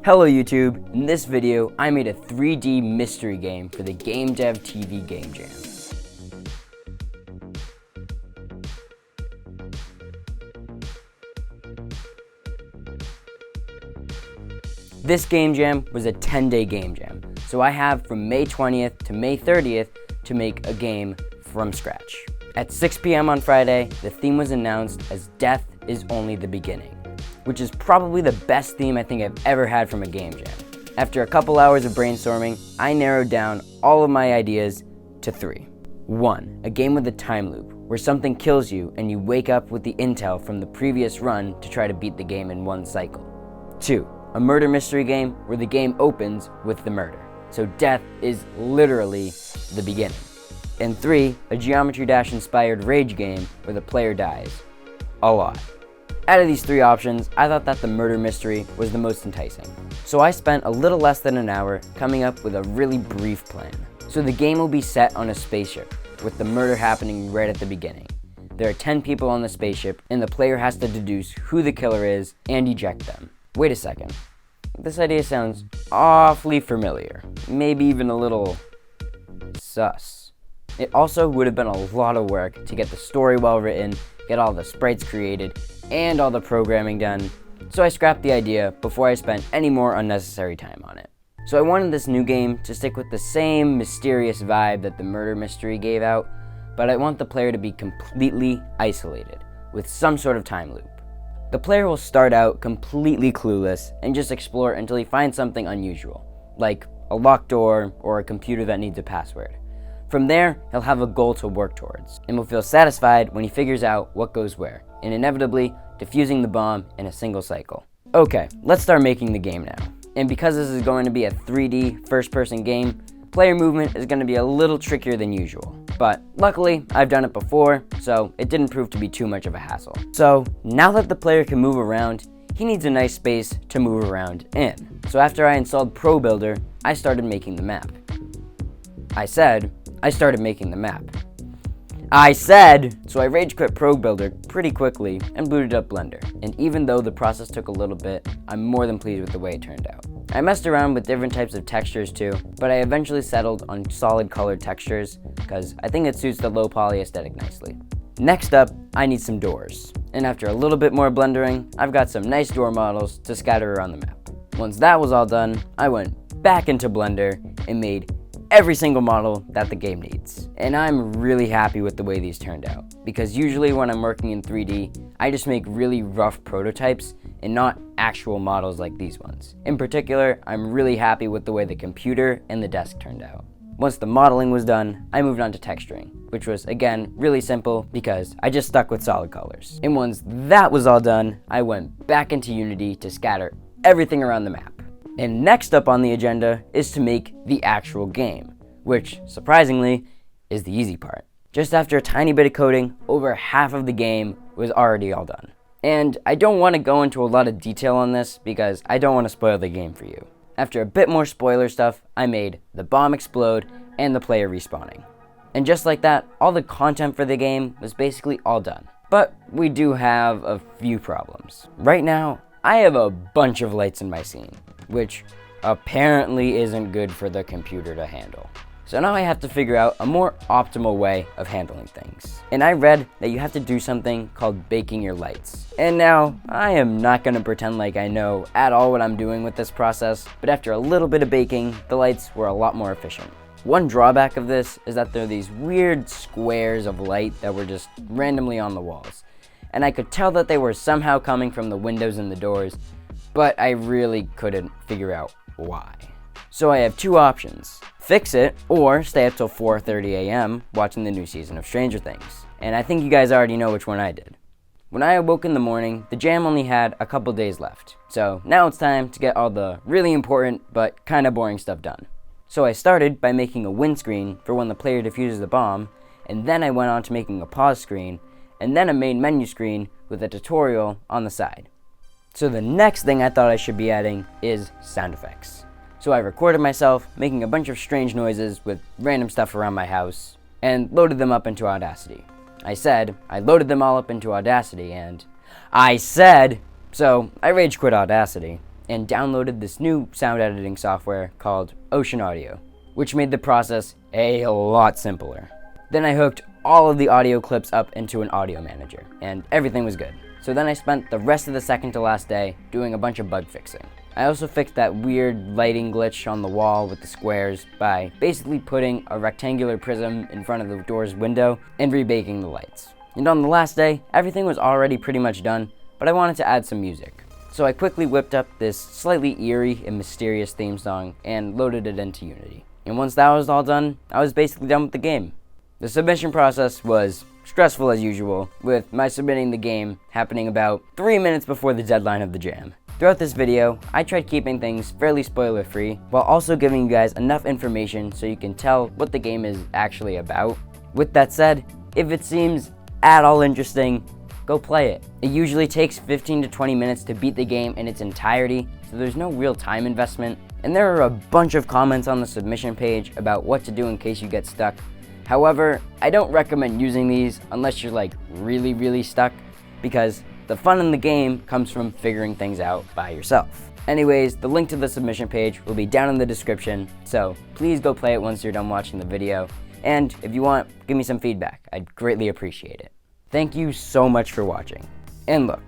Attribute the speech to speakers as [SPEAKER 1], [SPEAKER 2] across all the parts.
[SPEAKER 1] Hello YouTube, in this video I made a 3D mystery game for the Game Dev TV Game Jam. This game jam was a 10-day game jam, so I have from May 20th to May 30th to make a game from scratch. At 6 p.m. on Friday, the theme was announced as Death is Only the Beginning, which is probably the best theme I think I've ever had from a game jam. After a couple hours of brainstorming, I narrowed down all of my ideas to 3. 1. A game with a time loop, where something kills you and you wake up with the intel from the previous run to try to beat the game in one cycle. 2. A murder mystery game where the game opens with the murder, so death is literally the beginning. And 3. A Geometry Dash inspired rage game where the player dies. A lot. Out of these 3 options, I thought that the murder mystery was the most enticing. So I spent a little less than an hour coming up with a really brief plan. So the game will be set on a spaceship, with the murder happening right at the beginning. There are 10 people on the spaceship, and the player has to deduce who the killer is and eject them. Wait a second. This idea sounds awfully familiar. Maybe even a little sus. It also would have been a lot of work to get the story well written, get all the sprites created, and all the programming done, so I scrapped the idea before I spent any more unnecessary time on it. So I wanted this new game to stick with the same mysterious vibe that the murder mystery gave out, but I want the player to be completely isolated, with some sort of time loop. The player will start out completely clueless and just explore until he finds something unusual, like a locked door or a computer that needs a password. From there, he'll have a goal to work towards, and will feel satisfied when he figures out what goes where, and inevitably defusing the bomb in a single cycle. Okay, let's start making the game now. And because this is going to be a 3D first-person game, player movement is going to be a little trickier than usual. But luckily, I've done it before, so it didn't prove to be too much of a hassle. So now that the player can move around, he needs a nice space to move around in. So after I installed Pro Builder, I started making the map. I started making the map. So I rage quit Pro Builder pretty quickly and booted up Blender. And even though the process took a little bit, I'm more than pleased with the way it turned out. I messed around with different types of textures too, but I eventually settled on solid colored textures because I think it suits the low poly aesthetic nicely. Next up, I need some doors. And after a little bit more blendering, I've got some nice door models to scatter around the map. Once that was all done, I went back into Blender and made every single model that the game needs. And I'm really happy with the way these turned out, because usually when I'm working in 3D, I just make really rough prototypes and not actual models like these ones. In particular, I'm really happy with the way the computer and the desk turned out. Once the modeling was done, I moved on to texturing, which was, again, really simple because I just stuck with solid colors. And once that was all done, I went back into Unity to scatter everything around the map. And next up on the agenda is to make the actual game, which, surprisingly, is the easy part. Just after a tiny bit of coding, over half of the game was already all done. And I don't want to go into a lot of detail on this because I don't want to spoil the game for you. After a bit more spoiler stuff, I made the bomb explode and the player respawning. And just like that, all the content for the game was basically all done. But we do have a few problems. Right now, I have a bunch of lights in my scene, which apparently isn't good for the computer to handle. So now I have to figure out a more optimal way of handling things. And I read that you have to do something called baking your lights. And now, I am not going to pretend like I know at all what I'm doing with this process, but after a little bit of baking, the lights were a lot more efficient. One drawback of this is that there are these weird squares of light that were just randomly on the walls. And I could tell that they were somehow coming from the windows and the doors, but I really couldn't figure out why. So I have 2 options. Fix it, or stay up till 4:30 a.m. watching the new season of Stranger Things. And I think you guys already know which one I did. When I awoke in the morning, the jam only had a couple days left. So now it's time to get all the really important but kinda boring stuff done. So I started by making a win screen for when the player defuses the bomb, and then I went on to making a pause screen, and then a main menu screen with a tutorial on the side. So the next thing I thought I should be adding is sound effects. So I recorded myself making a bunch of strange noises with random stuff around my house and loaded them up into Audacity. I loaded them all up into Audacity and so I rage quit Audacity and downloaded this new sound editing software called Ocean Audio, which made the process a lot simpler. Then I hooked all of the audio clips up into an audio manager, and everything was good. So then I spent the rest of the second to last day doing a bunch of bug fixing. I also fixed that weird lighting glitch on the wall with the squares by basically putting a rectangular prism in front of the door's window and rebaking the lights. And on the last day, everything was already pretty much done, but I wanted to add some music. So I quickly whipped up this slightly eerie and mysterious theme song and loaded it into Unity. And once that was all done, I was basically done with the game. The submission process was stressful as usual, with my submitting the game happening about 3 minutes before the deadline of the jam. Throughout this video, I tried keeping things fairly spoiler-free, while also giving you guys enough information so you can tell what the game is actually about. With that said, if it seems at all interesting, go play it. It usually takes 15 to 20 minutes to beat the game in its entirety, so there's no real time investment. And there are a bunch of comments on the submission page about what to do in case you get stuck. However, I don't recommend using these unless you're like really stuck, because the fun in the game comes from figuring things out by yourself. Anyways, the link to the submission page will be down in the description, so please go play it once you're done watching the video. And if you want, give me some feedback. I'd greatly appreciate it. Thank you so much for watching. And look,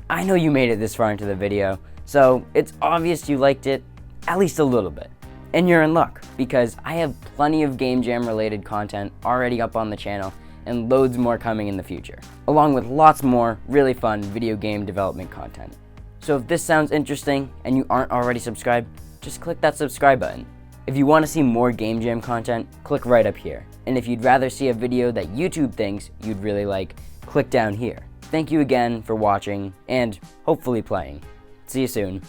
[SPEAKER 1] I know you made it this far into the video, so it's obvious you liked it at least a little bit. And you're in luck, because I have plenty of Game Jam related content already up on the channel and loads more coming in the future, along with lots more really fun video game development content. So if this sounds interesting and you aren't already subscribed, just click that subscribe button. If you want to see more Game Jam content, click right up here. And if you'd rather see a video that YouTube thinks you'd really like, click down here. Thank you again for watching and hopefully playing. See you soon.